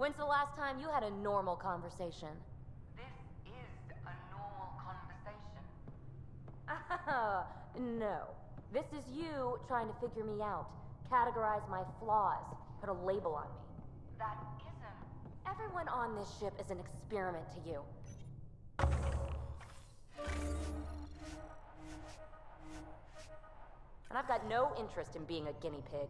When's the last time you had a normal conversation? This is a normal conversation. No. This is you trying to figure me out, categorize my flaws, put a label on me. That isn't. Everyone on this ship is an experiment to you. And I've got no interest in being a guinea pig.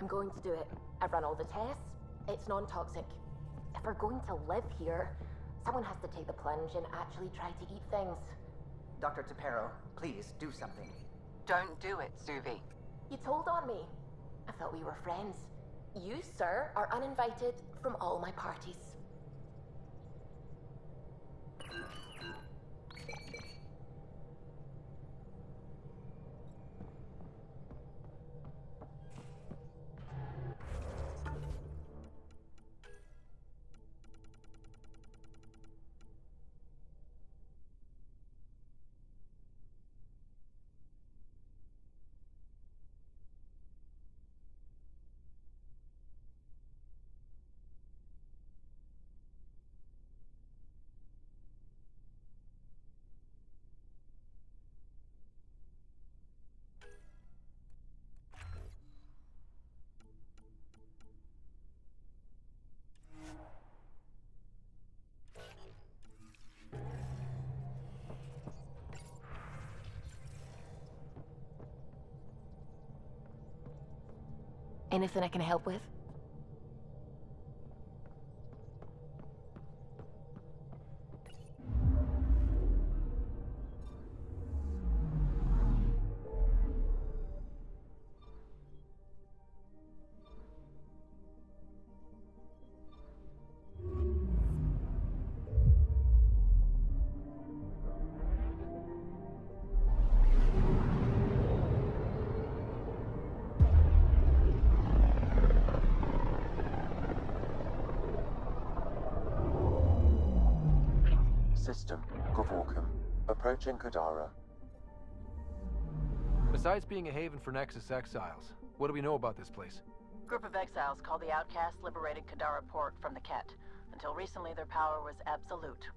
I'm going to do it. I've run all the tests. It's non-toxic. If we're going to live here, someone has to take the plunge and actually try to eat things. Dr. Tapero, please do something. Don't do it, Suvi. You told on me. I thought we were friends. You, sir, are uninvited from all my parties. Anything I can help with? System, Gavorkum. Approaching Kadara. Besides being a haven for Nexus exiles, what do we know about this place? Group of exiles called the Outcasts liberated Kadara port from the Ket. Until recently, their power was absolute.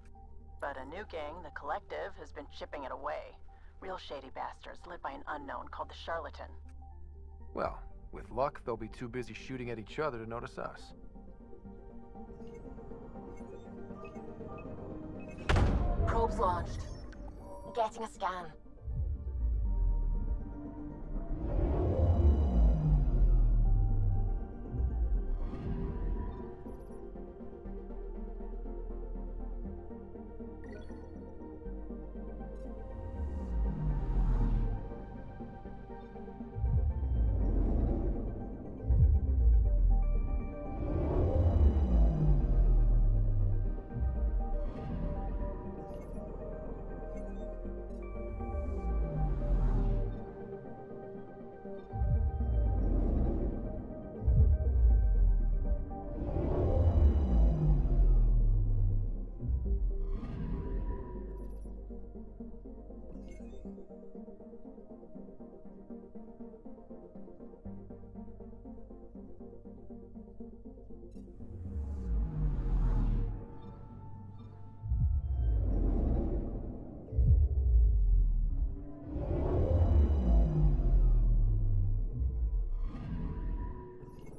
But a new gang, the Collective, has been chipping it away. Real shady bastards, led by an unknown called the Charlatan. Well, with luck, they'll be too busy shooting at each other to notice us. Probes launched. Getting a scan.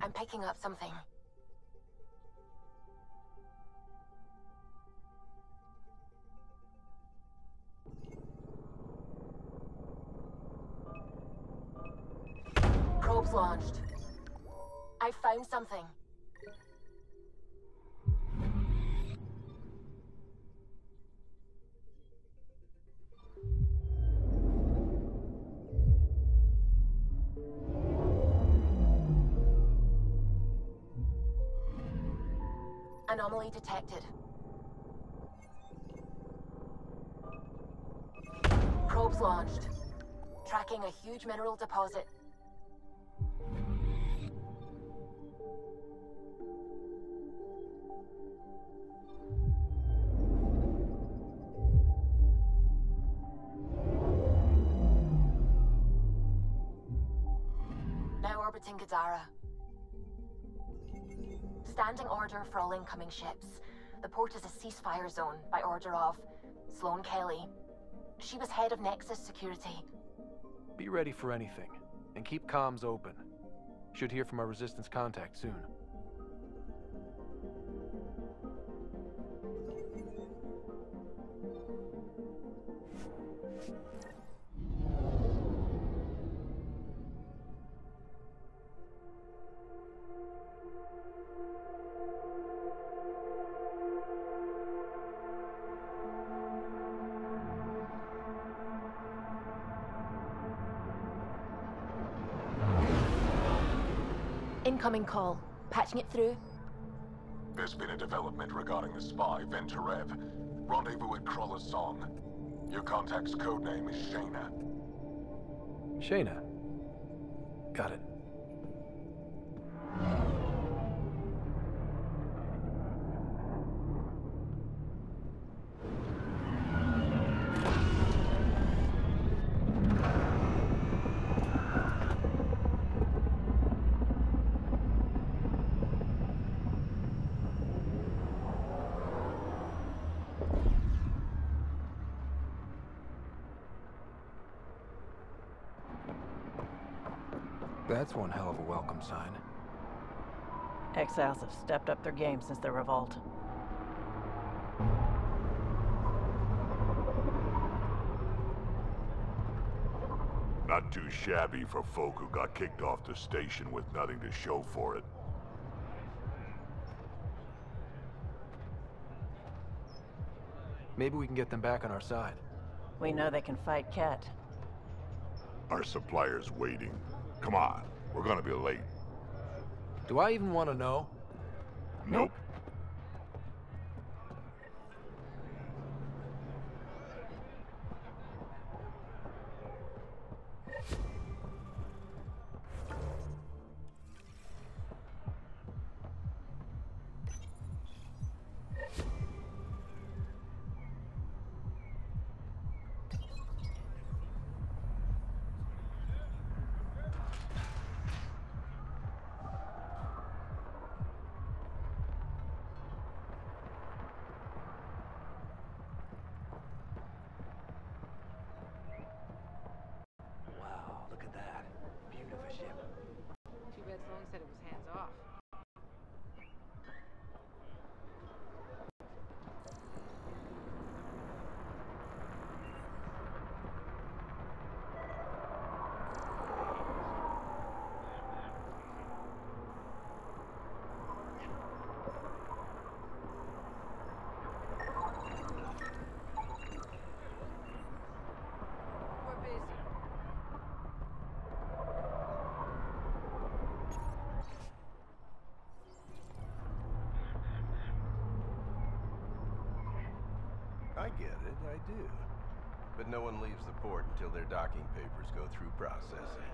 I'm picking up something. Probes launched. I found something. Anomaly detected. Probes launched. Tracking a huge mineral deposit. Now orbiting Kadara. Standing order for all incoming ships. The port is a ceasefire zone by order of Sloane Kelly. She was head of Nexus security. Be ready for anything, and keep comms open. Should hear from our Resistance contact soon. Incoming call. Patching it through. There's been a development regarding the spy, Venturev. Rendezvous at Kroller's Song. Your contact's codename is Shayna. Shayna. Got it. That's one hell of a welcome sign. Exiles have stepped up their game since their revolt. Not too shabby for folk who got kicked off the station with nothing to show for it. Maybe we can get them back on our side. We know they can fight Ket. Our supplier's waiting. Come on, we're gonna be late. Do I even want to know? Nope. Wow, look at that. Beautiful ship. Too bad Sloan said it was hands off. We're busy. I get it, I do. But no one leaves the port until their docking papers go through processing.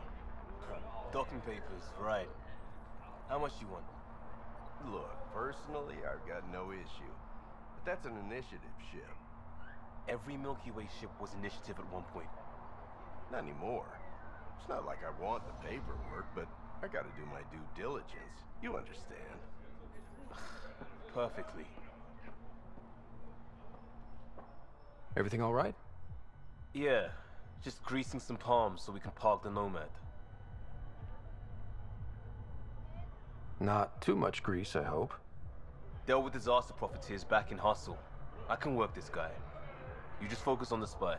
Docking papers, right. How much you want? Look, personally, I've got no issue. But that's an initiative ship. Every Milky Way ship was initiative at one point. Not anymore. It's not like I want the paperwork, but I gotta do my due diligence. You understand. Perfectly. Everything all right? Yeah, just greasing some palms so we can park the Nomad. Not too much grease, I hope. Dealt with disaster profiteers back in Hustle. I can work this guy. You just focus on the spy.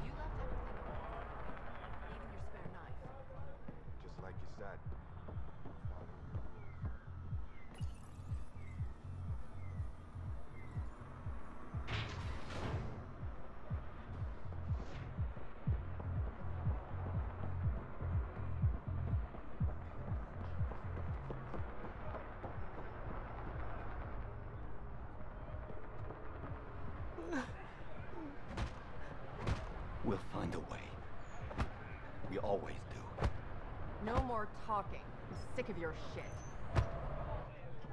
You left everything alone, even your spare knife. Just like you said. We'll find a way. We always do. No more talking. I'm sick of your shit.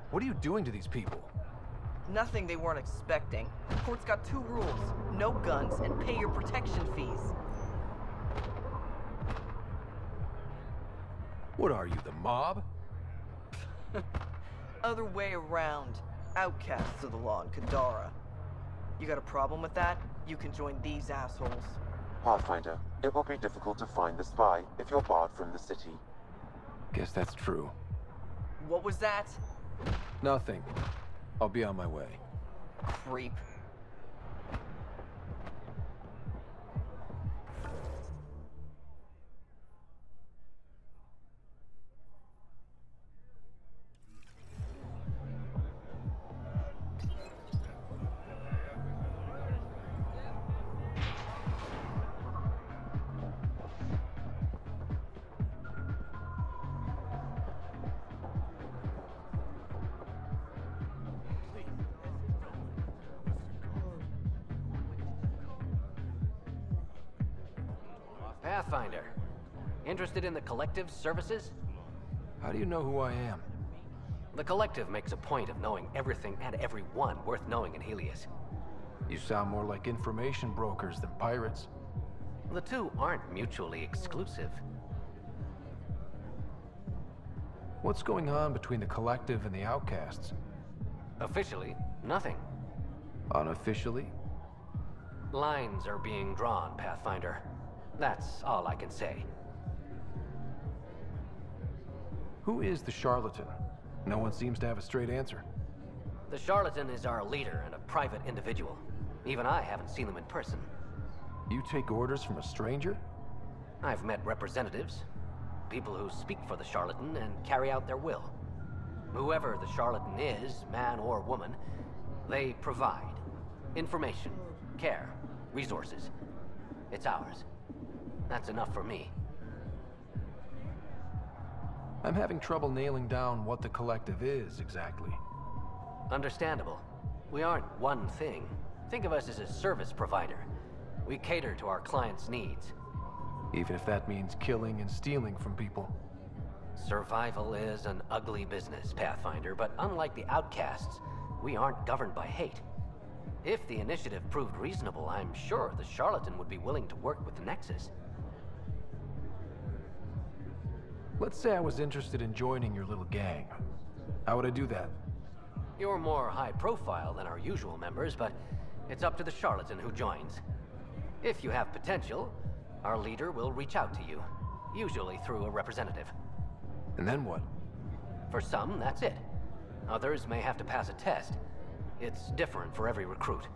What are you doing to these people? Nothing they weren't expecting. The court's got two rules. No guns and pay your protection fees. What are you, the mob? Other way around. Outcasts of the law in Kadara. You got a problem with that? You can join these assholes. Pathfinder, it will be difficult to find the spy if you're barred from the city. Guess that's true. What was that? Nothing. I'll be on my way. Creep. Pathfinder. Interested in the Collective's services? How do you know who I am? The Collective makes a point of knowing everything and everyone worth knowing in Helios. You sound more like information brokers than pirates. The two aren't mutually exclusive. What's going on between the Collective and the Outcasts? Officially, nothing. Unofficially? Lines are being drawn, Pathfinder. That's all I can say. Who is the charlatan? No one seems to have a straight answer. The charlatan is our leader and a private individual. Even I haven't seen him in person. You take orders from a stranger? I've met representatives, people who speak for the charlatan and carry out their will. Whoever the charlatan is, man or woman, they provide information, care, resources. It's ours. That's enough for me. I'm having trouble nailing down what the collective is exactly. Understandable. We aren't one thing. Think of us as a service provider. We cater to our clients' needs. Even if that means killing and stealing from people. Survival is an ugly business, Pathfinder, but unlike the outcasts, we aren't governed by hate. If the initiative proved reasonable, I'm sure the charlatan would be willing to work with the Nexus. Let's say I was interested in joining your little gang. How would I do that? You're more high profile than our usual members, but it's up to the charlatan who joins. If you have potential, our leader will reach out to you, usually through a representative. And then what? For some, that's it. Others may have to pass a test. It's different for every recruit.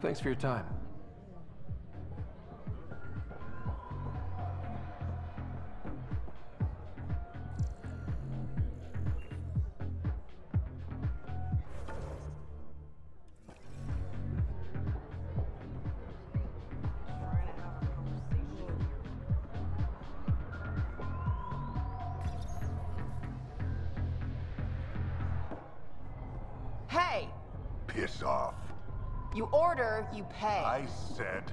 Thanks for your time. Hey! Piss off. You order, you pay. I said...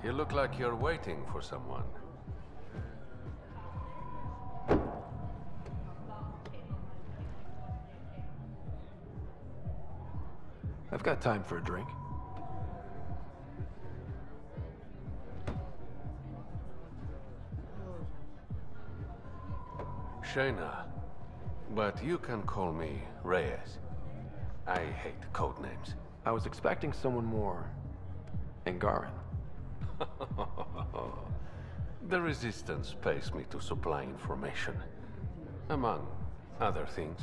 You look like you're waiting for someone. I've got time for a drink. Shayna, but you can call me Reyes. I hate code names. I was expecting someone more Angaran. The Resistance pays me to supply information, among other things.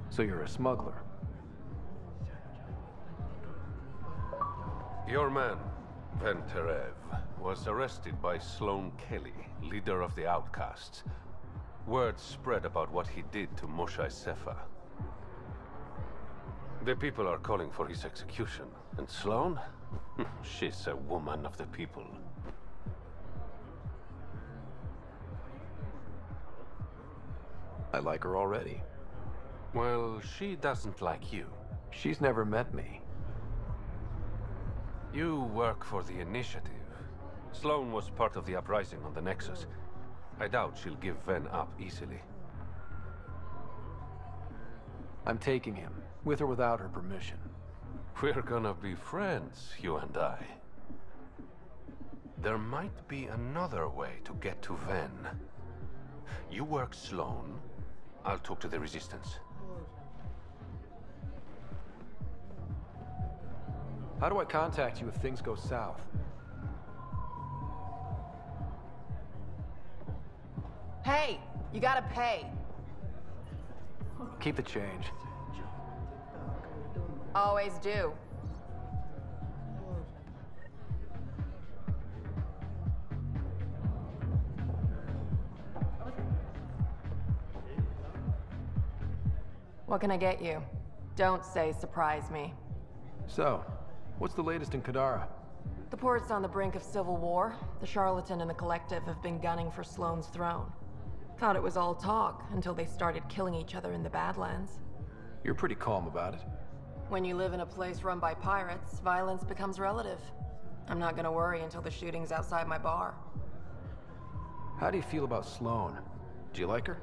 So you're a smuggler? Your man, Venterev, was arrested by Sloane Kelly, leader of the Outcasts. Word spread about what he did to Moshe Sefa. The people are calling for his execution. And Sloane? She's a woman of the people. I like her already. Well, she doesn't like you. She's never met me. You work for the Initiative. Sloane was part of the uprising on the Nexus. I doubt she'll give Ven up easily. I'm taking him, with or without her permission. We're gonna be friends, you and I. There might be another way to get to Ven. You work Sloane, I'll talk to the Resistance. How do I contact you if things go south? Hey! You gotta pay. Keep the change. Always do. What can I get you? Don't say surprise me. So, what's the latest in Kadara? The port's on the brink of civil war. The charlatan and the collective have been gunning for Sloane's throne. Thought it was all talk until they started killing each other in the Badlands. You're pretty calm about it. When you live in a place run by pirates, violence becomes relative. I'm not gonna worry until the shooting's outside my bar. How do you feel about Sloane? Do you like her?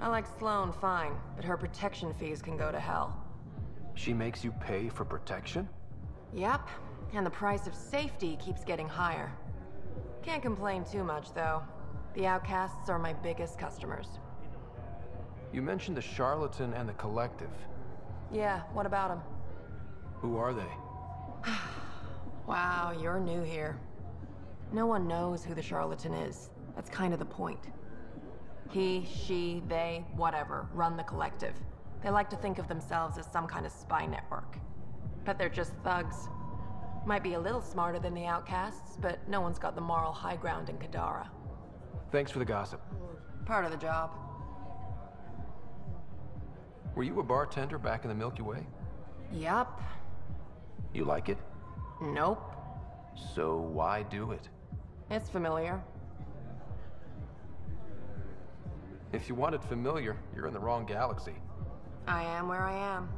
I like Sloane fine, but her protection fees can go to hell. She makes you pay for protection? Yep, and the price of safety keeps getting higher. Can't complain too much, though. The Outcasts are my biggest customers. You mentioned the charlatan and the collective. Yeah, what about them? Who are they? Wow, you're new here. No one knows who the charlatan is. That's kind of the point. He, she, they, whatever, run the collective. They like to think of themselves as some kind of spy network. But they're just thugs. Might be a little smarter than the outcasts, but no one's got the moral high ground in Kadara. Thanks for the gossip. Part of the job. Were you a bartender back in the Milky Way? Yup. You like it? Nope. So why do it? It's familiar. If you want it familiar, you're in the wrong galaxy. I am where I am.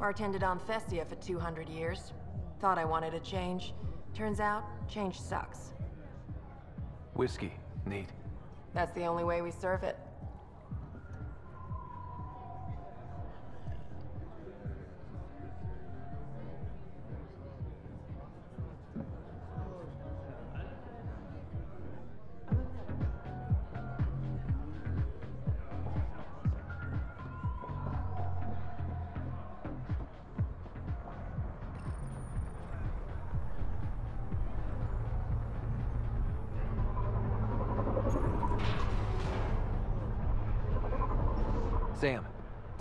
Bartended on Thestia for 200 years. Thought I wanted a change. Turns out, change sucks. Whiskey. Neat. That's the only way we serve it. Sam,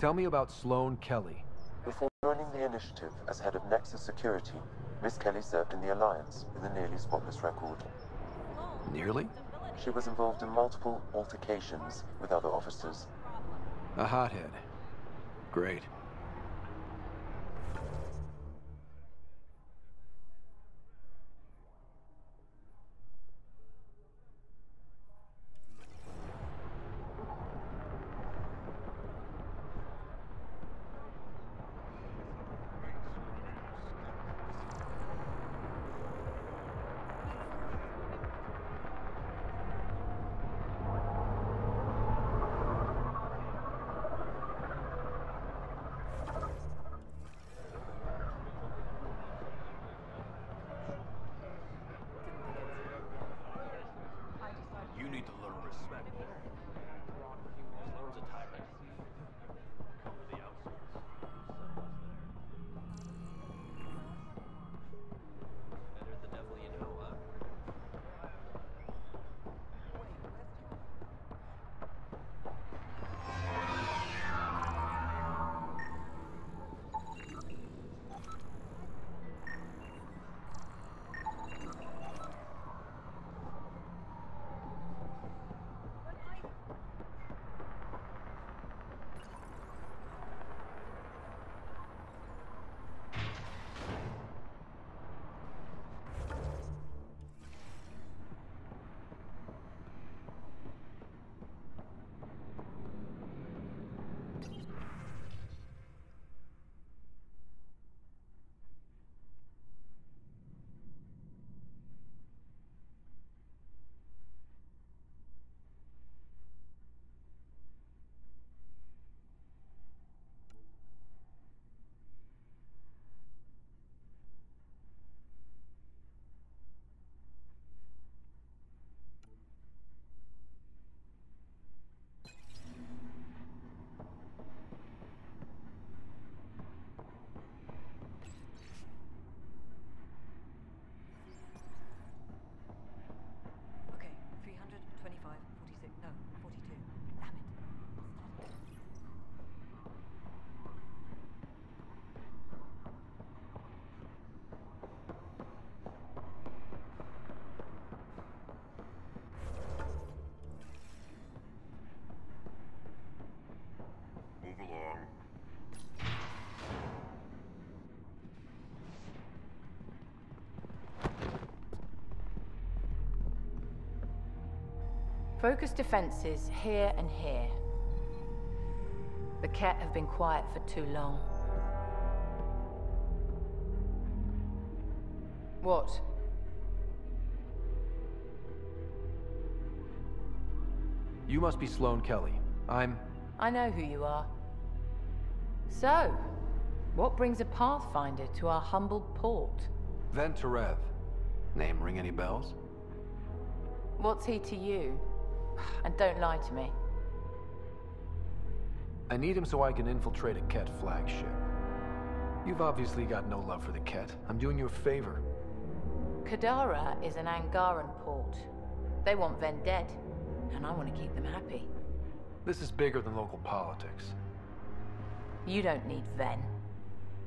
tell me about Sloane Kelly. Before joining the initiative as head of Nexus Security, Miss Kelly served in the Alliance with a nearly spotless record. Nearly? She was involved in multiple altercations with other officers. A hothead. Great. Focus defenses here and here. The Ket have been quiet for too long. What? You must be Sloane Kelly. I know who you are. So, what brings a Pathfinder to our humble port? Venturev. Name ring any bells? What's he to you? And don't lie to me. I need him so I can infiltrate a Ket flagship. You've obviously got no love for the Ket. I'm doing you a favor. Kadara is an Angaran port. They want Ven dead, and I want to keep them happy. This is bigger than local politics. You don't need Ven.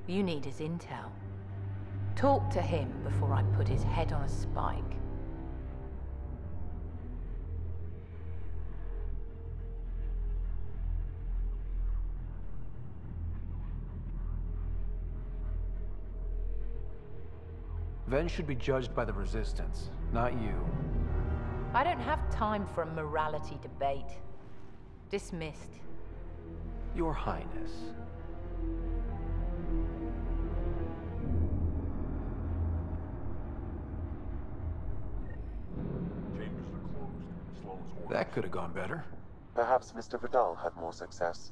You need his intel. Talk to him before I put his head on a spike. Ven should be judged by the Resistance, not you. I don't have time for a morality debate. Dismissed. Your Highness. Chambers are closed. Sloan's orders. That could have gone better. Perhaps Mr. Vidal had more success.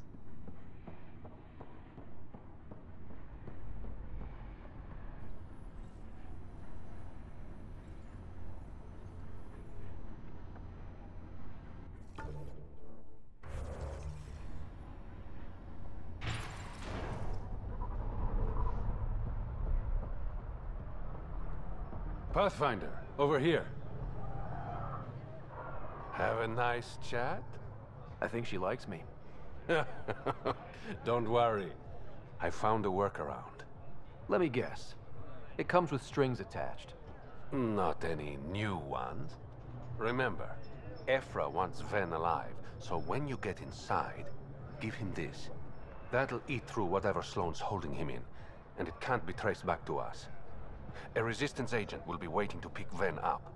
Pathfinder, over here. Have a nice chat? I think she likes me. Don't worry. I found a workaround. Let me guess. It comes with strings attached. Not any new ones. Remember, Ephra wants Ven alive, so when you get inside, give him this. That'll eat through whatever Sloan's holding him in, and it can't be traced back to us. A Resistance agent will be waiting to pick Ven up.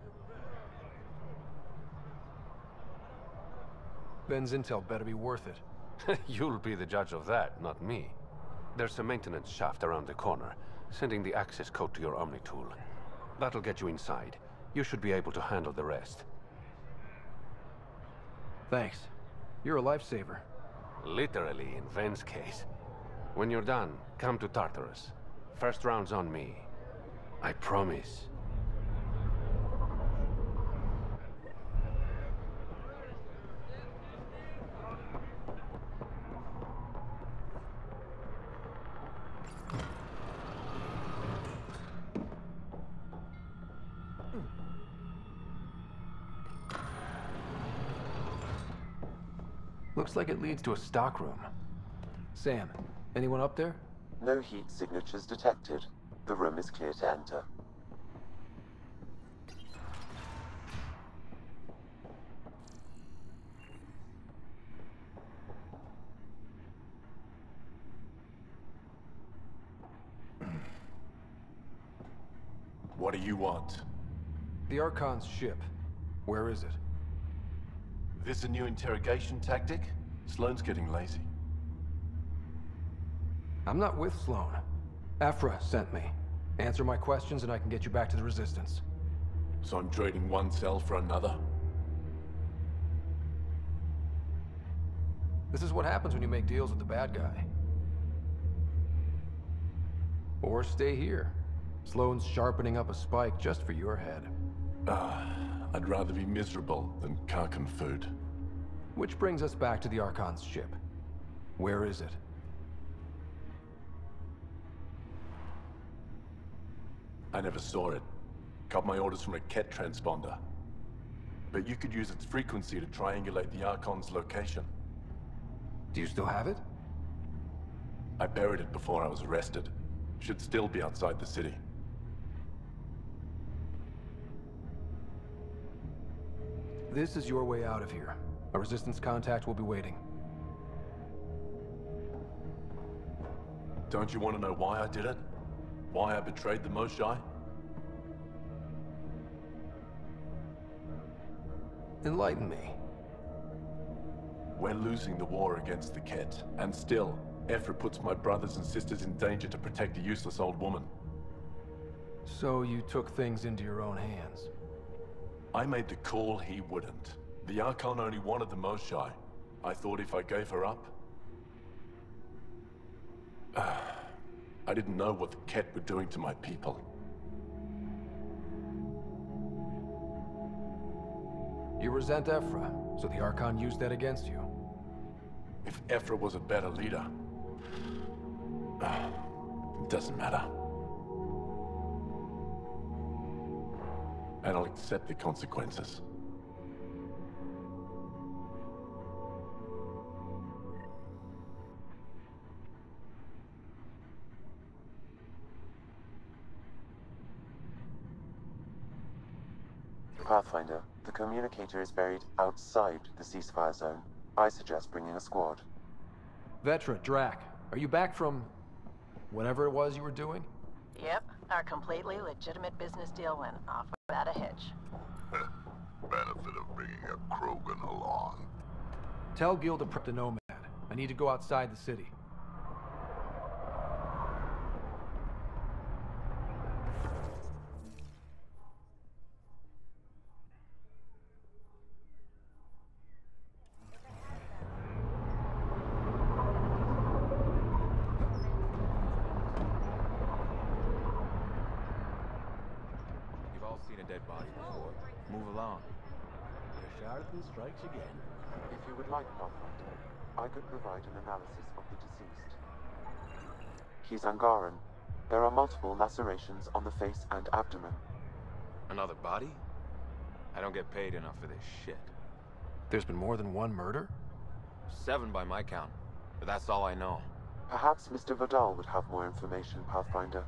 Ven's intel better be worth it. You'll be the judge of that, not me. There's a maintenance shaft around the corner, sending the access code to your Omni tool. That'll get you inside. You should be able to handle the rest. Thanks. You're a lifesaver. Literally, in Ven's case. When you're done, come to Tartarus. First round's on me. I promise. Looks like it leads to a stockroom. Sam, anyone up there? No heat signatures detected. The room is clear to enter. What do you want? The Archon's ship. Where is it? This a new interrogation tactic? Sloan's getting lazy. I'm not with Sloan. Ephra sent me. Answer my questions and I can get you back to the Resistance. So I'm trading one cell for another? This is what happens when you make deals with the bad guy. Or stay here. Sloan's sharpening up a spike just for your head. I'd rather be miserable than Karkan food. Which brings us back to the Archon's ship. Where is it? I never saw it. Got my orders from a Ket transponder. But you could use its frequency to triangulate the Archon's location. Do you still have it? I buried it before I was arrested. Should still be outside the city. This is your way out of here. A Resistance contact will be waiting. Don't you want to know why I did it? Why I betrayed the Moshae? Enlighten me. We're losing the war against the Ket, and still, Ephra puts my brothers and sisters in danger to protect a useless old woman. So you took things into your own hands? I made the call he wouldn't. The Archon only wanted the Moshae. I thought if I gave her up... I didn't know what the Ket were doing to my people. You resent Ephra, so the Archon used that against you. If Ephra was a better leader... It doesn't matter. And I'll accept the consequences. Pathfinder, the communicator is buried outside the ceasefire zone. I suggest bringing a squad. Vetra, Drac, are you back from whatever it was you were doing? Yep, our completely legitimate business deal went off without a hitch. Benefit of bringing a Krogan along. Tell Gil to prep the Nomad. I need to go outside the city. You've all seen a dead body before. Move along. The charlatan strikes again. If you would like, Pathfinder, I could provide an analysis of the deceased. He's Angaran. There are multiple lacerations on the face and abdomen. Another body? I don't get paid enough for this shit. There's been more than one murder? 7 by my count, but that's all I know. Perhaps Mr. Vidal would have more information, Pathfinder.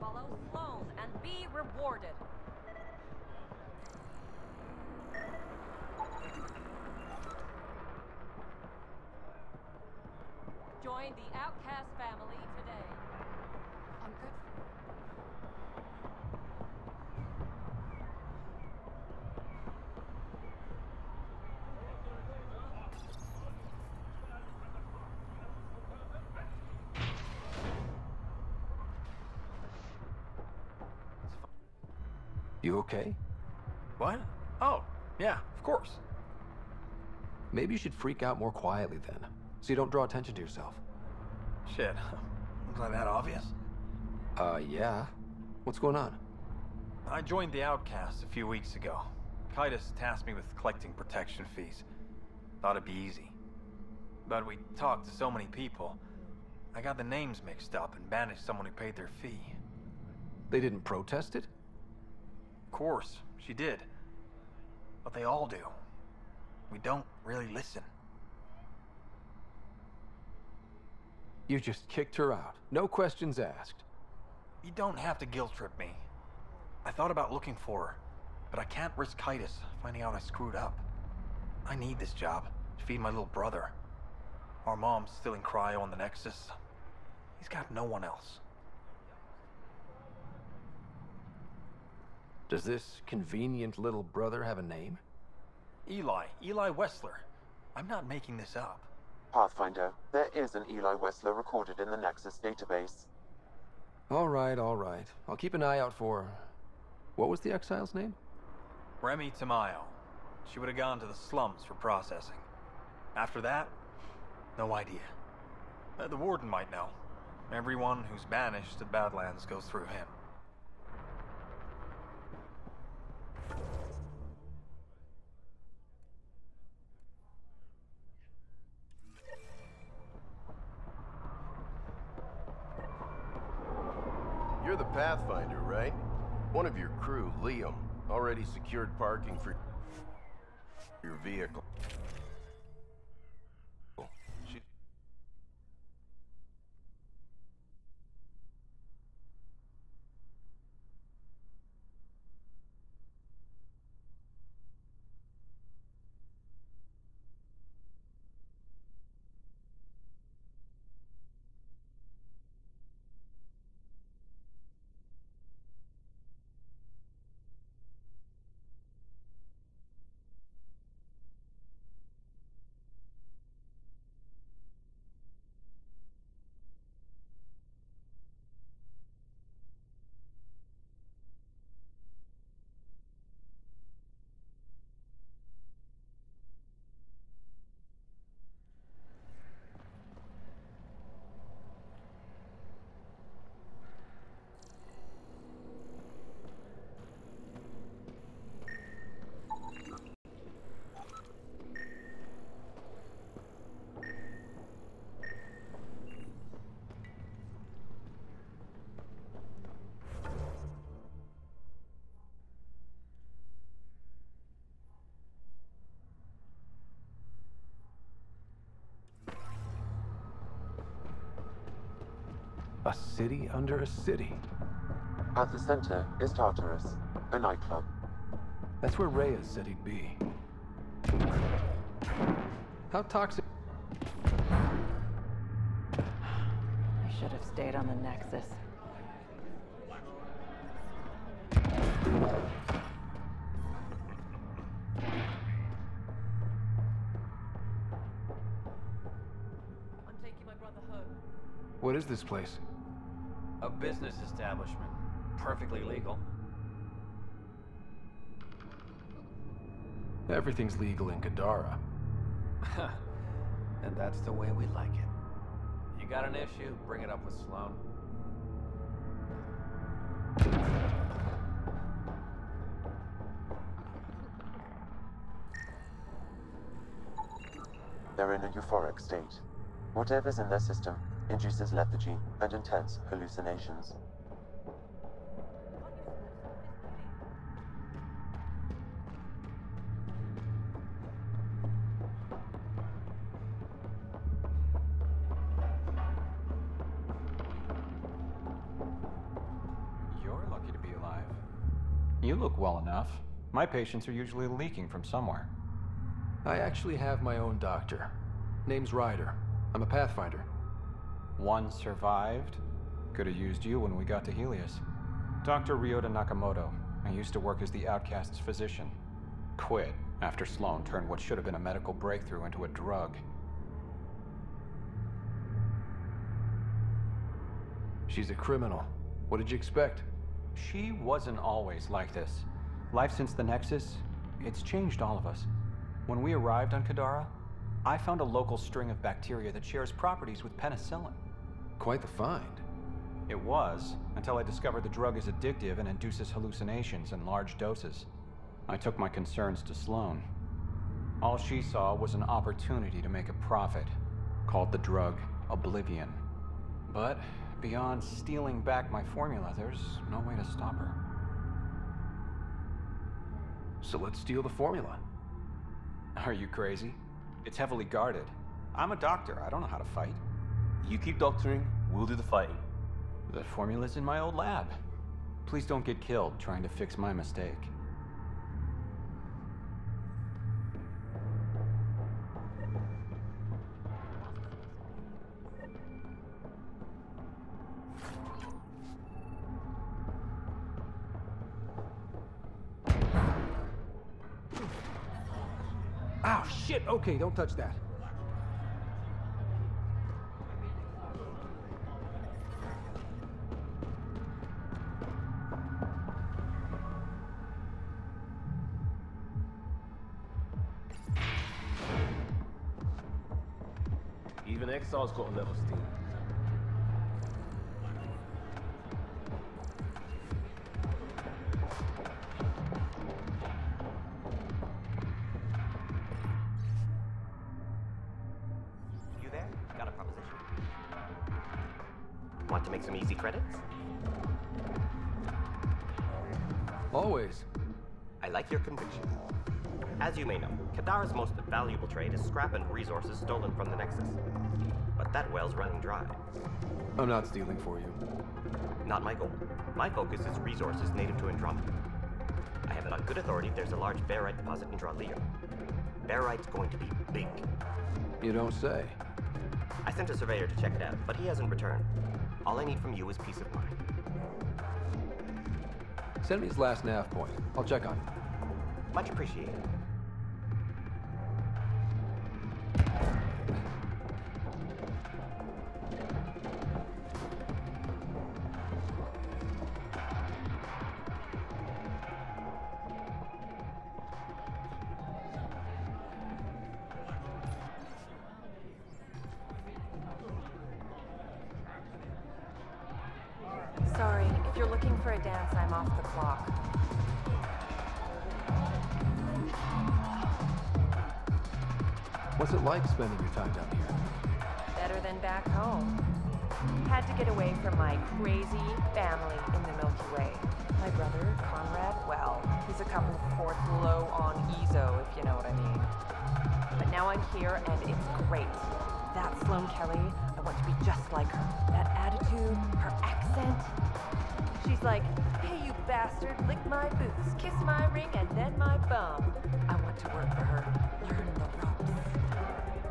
Follow Sloan and be rewarded. Join the Outcast family today. I'm good. You okay? What? Oh, yeah, of course. Maybe you should freak out more quietly then, so you don't draw attention to yourself. Shit. Was I that obvious? Yeah. What's going on? I joined the Outcasts a few weeks ago. Kitus tasked me with collecting protection fees. Thought it'd be easy. But we talked to so many people, I got the names mixed up and banished someone who paid their fee. They didn't protest it? Of course, she did. But they all do. We don't really listen. You just kicked her out. No questions asked. You don't have to guilt trip me. I thought about looking for her, but I can't risk Kitus finding out I screwed up. I need this job to feed my little brother. Our mom's still in cryo on the Nexus. He's got no one else. Does this convenient little brother have a name? Eli Wessler. I'm not making this up. Pathfinder, there is an Eli Wessler recorded in the Nexus database. All right. I'll keep an eye out for... What was the exile's name? Remy Tamayo. She would have gone to the slums for processing. After that, no idea. The warden might know. Everyone who's banished to the Badlands goes through him. You're the Pathfinder, right? One of your crew, Liam, already secured parking for your vehicle. A city under a city. At the center is Tartarus, a nightclub. That's where Reyes said he'd be. How toxic? I should have stayed on the Nexus. I'm taking my brother home. What is this place? A business establishment. Perfectly legal. Everything's legal in Kadara. And that's the way we like it. You got an issue, bring it up with Sloan. They're in a euphoric state. Whatever's in their system induces lethargy and intense hallucinations. You're lucky to be alive. You look well enough. My patients are usually leaking from somewhere. I actually have my own doctor. Name's Ryder. I'm a Pathfinder. One survived. Could have used you when we got to Helios. Dr. Ryota Nakamoto. I used to work as the Outcast's physician. Quit after Sloan turned what should have been a medical breakthrough into a drug. She's a criminal. What did you expect? She wasn't always like this. Life since the Nexus, it's changed all of us. When we arrived on Kadara, I found a local string of bacteria that shares properties with penicillin. Quite the find. It was, until I discovered the drug is addictive and induces hallucinations in large doses. I took my concerns to Sloan. All she saw was an opportunity to make a profit, called the drug Oblivion. But beyond stealing back my formula, there's no way to stop her. So let's steal the formula. Are you crazy? It's heavily guarded. I'm a doctor. I don't know how to fight. You keep doctoring, we'll do the fighting. The formula's in my old lab. Please don't get killed trying to fix my mistake. Ow, shit! Okay, don't touch that. Even Exile's got a level steam. You there? Got a proposition. Want to make some easy credits? Always. I like your conviction. As you may know, Kadara's most valuable trade is scrap and resources stolen from the Nexus. But that well's running dry. I'm not stealing for you. Not my goal. My focus is resources native to Andromeda. I have it on good authority there's a large barite deposit in Draleo. Barite's going to be big. You don't say. I sent a surveyor to check it out, but he hasn't returned. All I need from you is peace of mind. Send me his last nav point. I'll check on him. Much appreciated. Sorry, if you're looking for a dance, I'm off the clock. What's it like spending your time down here? Better than back home. Had to get away from my crazy family in the Milky Way. My brother, Conrad, well, he's a couple fourth low on Ezo, if you know what I mean. But now I'm here, and it's great. That Sloan Kelly, I want to be just like her. That attitude, her accent. She's like, hey, you bastard, lick my boots, kiss my ring, and then my bum. I want to work for her, learn the ropes.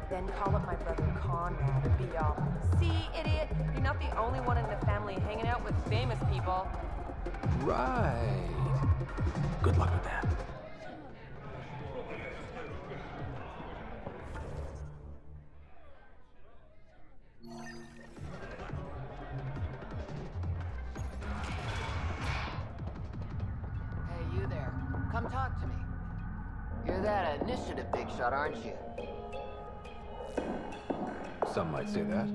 Then call up my brother Conrad and be all, see, idiot, you're not the only one in the family hanging out with famous people. Right. Good luck with that. Hey, you there. Come talk to me. You're that initiative big shot, aren't you? Some might say that.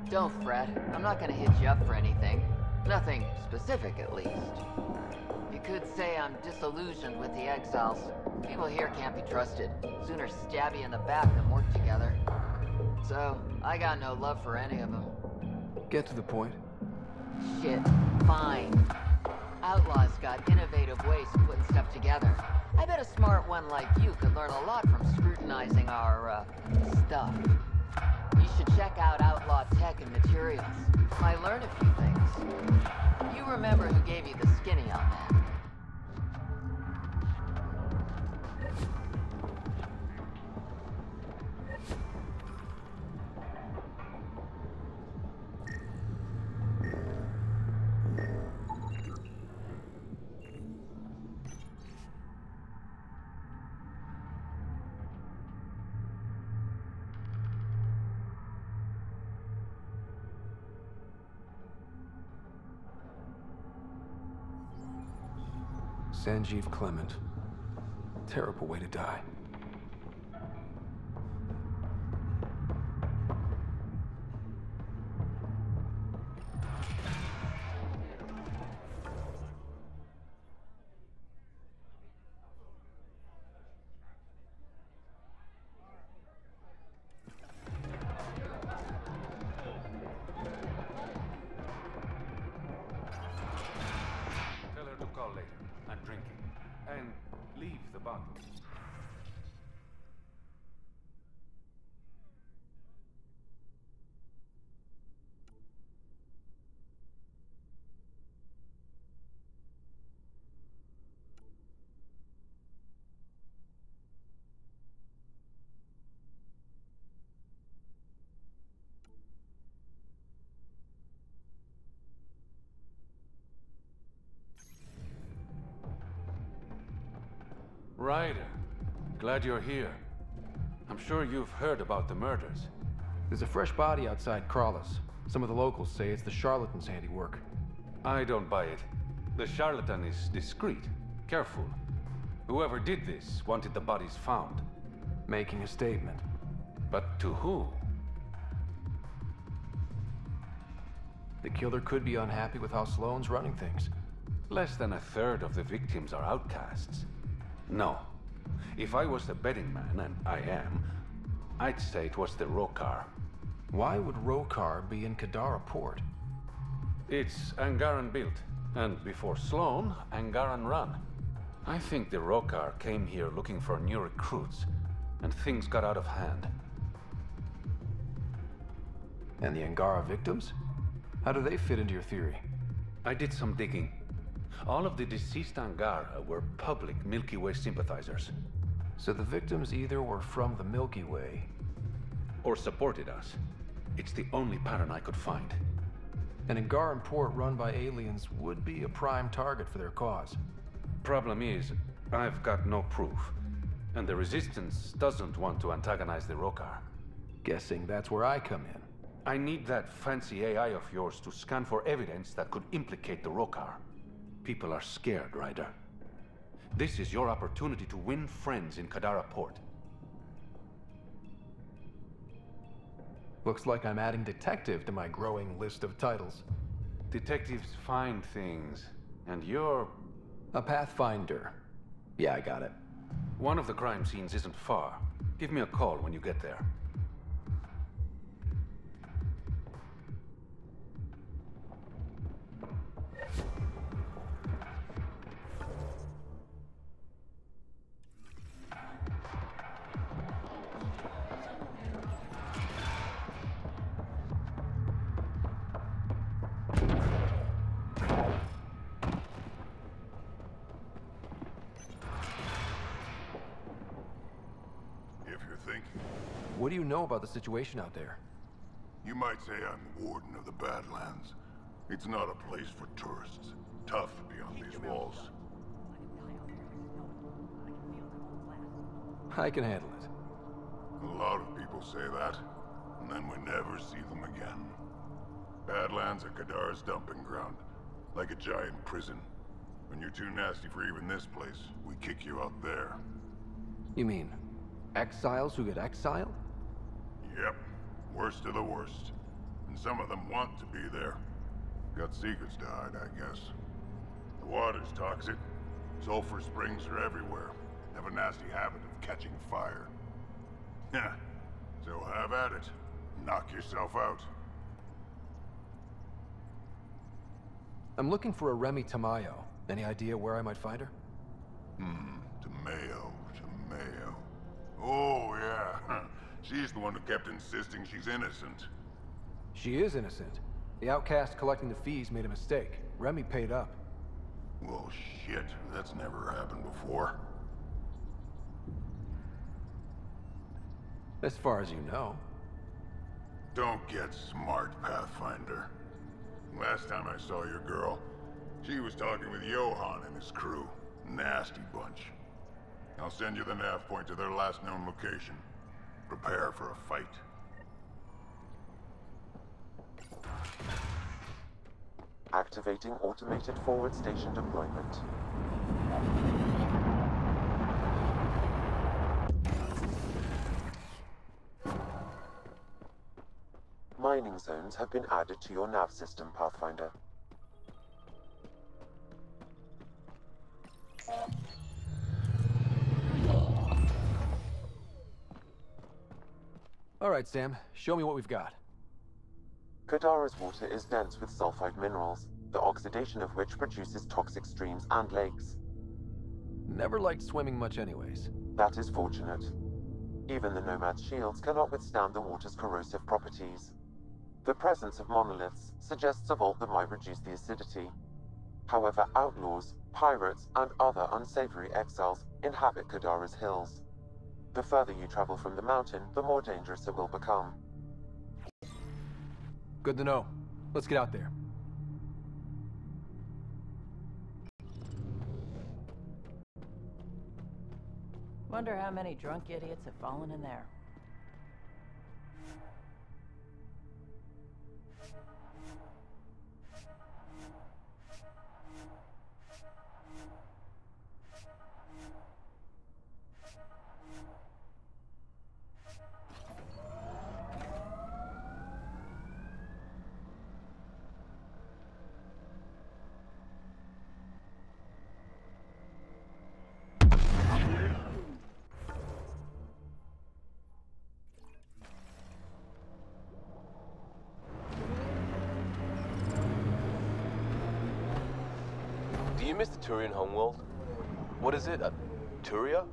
Don't fret. I'm not gonna hit you up for anything. Nothing specific, at least. You could say I'm disillusioned with the exiles. People here can't be trusted. Sooner stab you in the back than work together. So, I got no love for any of them. Get to the point. Shit. Fine. Outlaws got innovative ways of putting stuff together. I bet a smart one like you could learn a lot from scrutinizing our, stuff. You should check out Outlaw Tech and Materials. Might learn a few things. You remember who gave you the skinny on that? Sanjeev Clement. Terrible way to die. Tell her to call later. I'm drinking. And leave the bottle. Ryder, glad you're here. I'm sure you've heard about the murders. There's a fresh body outside Crawlers. Some of the locals say it's the charlatan's handiwork. I don't buy it. The charlatan is discreet, careful. Whoever did this wanted the bodies found. Making a statement. But to who? The killer could be unhappy with how Sloane's running things. Less than a third of the victims are outcasts. No. If I was the betting man, and I am, I'd say it was the Rokar. Why would Rokar be in Kadara port? It's Angaran built, and before Sloane, Angaran run. I think the Rokar came here looking for new recruits, and things got out of hand. And the Angara victims? How do they fit into your theory? I did some digging. All of the deceased Angara were public Milky Way sympathizers. So the victims either were from the Milky Way... or supported us. It's the only pattern I could find. An Angaran port run by aliens would be a prime target for their cause. Problem is, I've got no proof. And the Resistance doesn't want to antagonize the Rokar. Guessing that's where I come in. I need that fancy AI of yours to scan for evidence that could implicate the Rokar. People are scared, Ryder. This is your opportunity to win friends in Kadara port. Looks like I'm adding detective to my growing list of titles. Detectives find things, and you're... a pathfinder. Yeah, I got it. One of the crime scenes isn't far. Give me a call when you get there. What do you know about the situation out there? You might say I'm warden of the Badlands. It's not a place for tourists. Tough beyond these walls. I can handle it. A lot of people say that, and then we never see them again. Badlands are Kadara's dumping ground, like a giant prison. When you're too nasty for even this place, we kick you out there. You mean exiles who get exiled? Yep, worst of the worst. And some of them want to be there. Got secrets to hide, I guess. The water's toxic. Sulfur springs are everywhere. Have a nasty habit of catching fire. Yeah, so have at it. Knock yourself out. I'm looking for a Remy Tamayo. Any idea where I might find her? Tamayo. Oh, yeah. She's the one who kept insisting she's innocent. She is innocent. The outcast collecting the fees made a mistake. Remy paid up. Well, shit. That's never happened before. As far as you know. Don't get smart, Pathfinder. Last time I saw your girl, she was talking with Johan and his crew. Nasty bunch. I'll send you the nav point to their last known location. Prepare for a fight. Activating automated forward station deployment. Mining zones have been added to your nav system, Pathfinder. All right, Sam. Show me what we've got. Kadara's water is dense with sulfide minerals, the oxidation of which produces toxic streams and lakes. Never liked swimming much anyways. That is fortunate. Even the Nomad's shields cannot withstand the water's corrosive properties. The presence of monoliths suggests a vault that might reduce the acidity. However, outlaws, pirates, and other unsavory exiles inhabit Kadara's hills. The further you travel from the mountain, the more dangerous it will become. Good to know. Let's get out there. Wonder how many drunk idiots have fallen in there. Do you miss the Turian homeworld? What is it? Turia?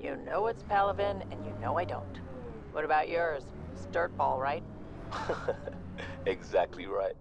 You know it's Palavin, and you know I don't. What about yours? It's dirtball, right? Exactly right.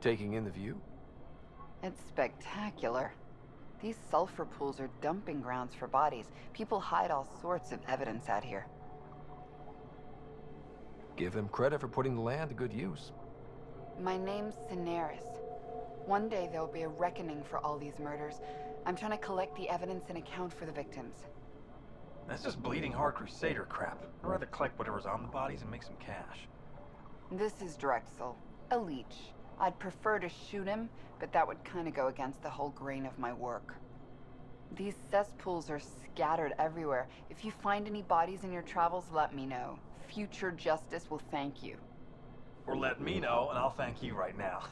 Taking in the view? It's spectacular. These sulfur pools are dumping grounds for bodies. People hide all sorts of evidence out here. Give them credit for putting the land to good use. My name's Daenerys. One day there'll be a reckoning for all these murders. I'm trying to collect the evidence and account for the victims. That's just bleeding heart crusader crap. I'd rather collect whatever's on the bodies and make some cash. This is Drexel, a leech. I'd prefer to shoot him, but that would kind of go against the whole grain of my work. These cesspools are scattered everywhere. If you find any bodies in your travels, let me know. Future justice will thank you. Or let me know, and I'll thank you right now.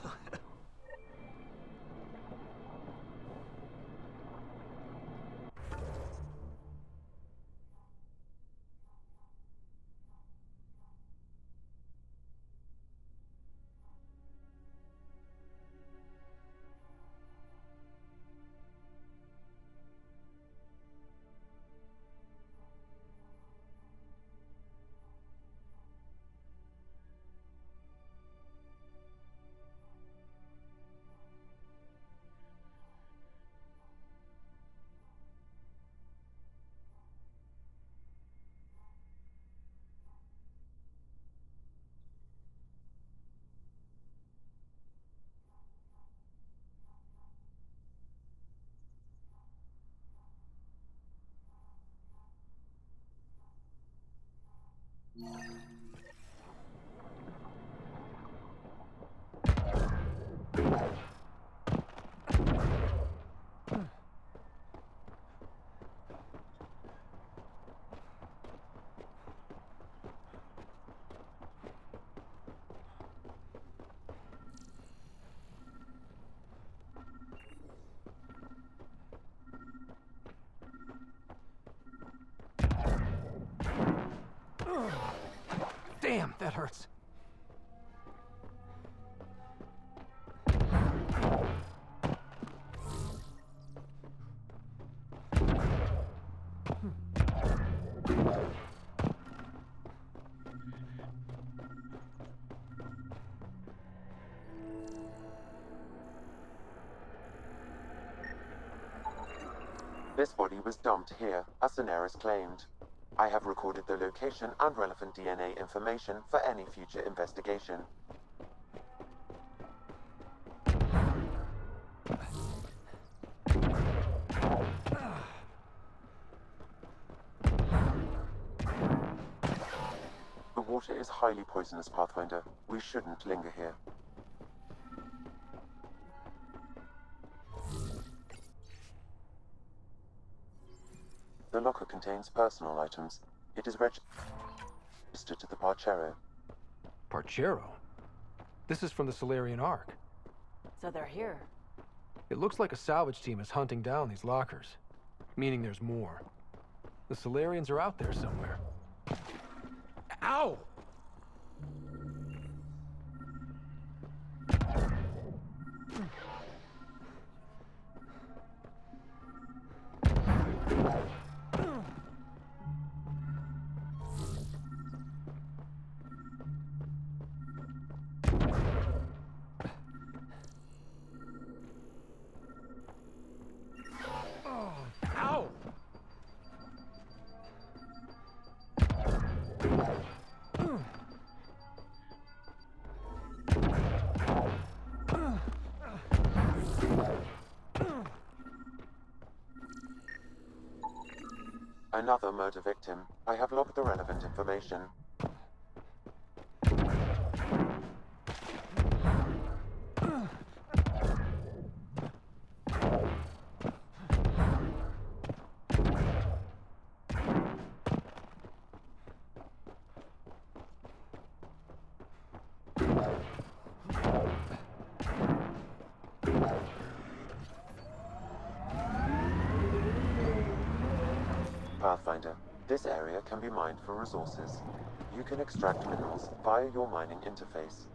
Damn, that hurts. This body was dumped here, as Daenerys claimed. I have recorded the location and relevant DNA information for any future investigation. The water is highly poisonous, Pathfinder. We shouldn't linger here. The locker contains personal items. It is registered to the Parchero. Parchero? This is from the Solarian Ark. So they're here. It looks like a salvage team is hunting down these lockers, meaning there's more. The Solarians are out there somewhere. Ow! Another murder victim. I have logged the relevant information. Pathfinder, this area can be mined for resources. You can extract minerals via your mining interface.